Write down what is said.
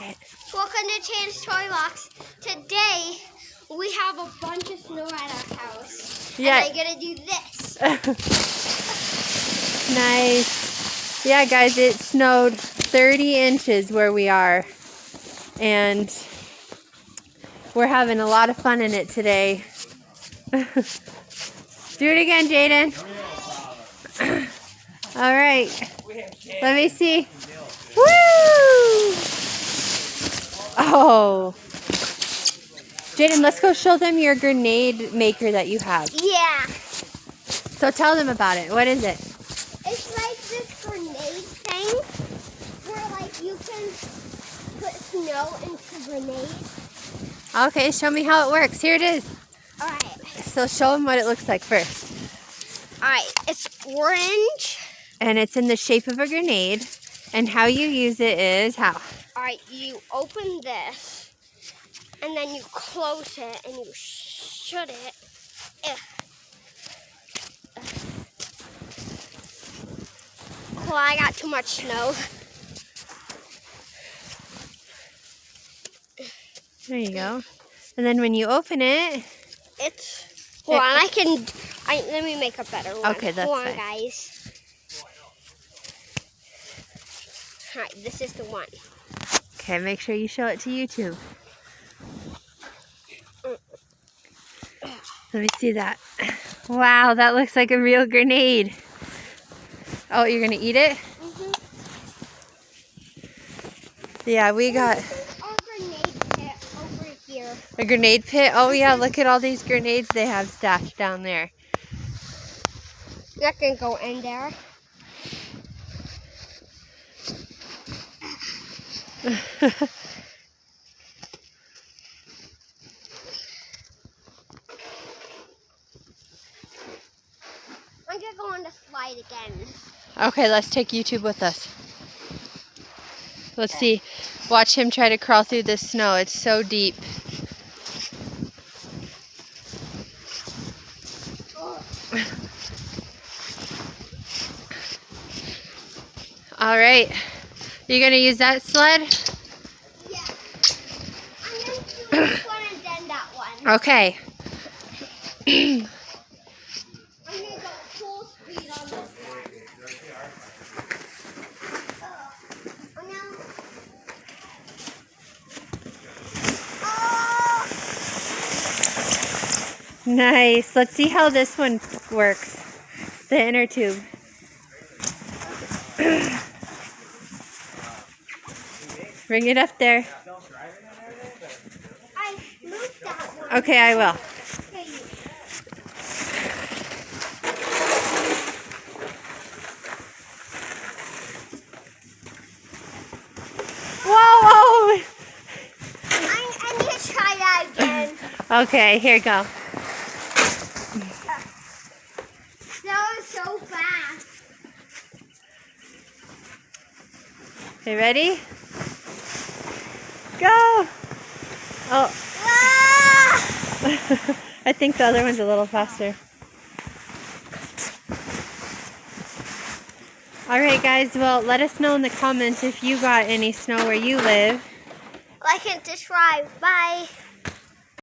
say it. Welcome to Chan's Toy Box. Today, we have a bunch of snow at our house. Yeah. And I'm going to do this. Nice. Yeah, guys, it snowed 30 inches where we are. And we're having a lot of fun in it today. Do it again, Jaden. All right. Let me see. Woo! Oh. Jaden, let's go show them your grenade maker that you have. Yeah. So tell them about it. What is it? It's like this grenade thing where like you can put snow into grenades. Okay, show me how it works. Here it is. Alright. So show them what it looks like first. Alright, it's orange. And it's in the shape of a grenade. And how you use it is how? Alright, you open this, and then you close it, and you shut it. Well, I got too much snow. There you go. And then when you open it, It's, hold on, let me make a better one. Okay, that's hold on, fine. guys. Alright, this is the one. okay, make sure you show it to YouTube. Let me see that. Wow, that looks like a real grenade. Oh, you're gonna eat it? Mm-hmm. Yeah, we got Our grenade pit over here. a grenade pit. Oh yeah, look at all these grenades they have stashed down there. That can go in there. I'm gonna go on the slide again. Okay, let's take YouTube with us. Let's see. Watch him try to crawl through this snow. It's so deep. All right. You gonna use that sled? Yeah. I'm gonna do this one and then that one. Okay. I'm gonna go full speed on this one. Nice. Let's see how this one works. The inner tube. Bring it up there. I moved that one. Okay, I will. Okay. Whoa! I need to try that again. Okay, here you go. That was so fast. You ready? Go! Oh. Ah! I think the other one's a little faster. Alright guys, well let us know in the comments if you got any snow where you live. Like and subscribe. Bye.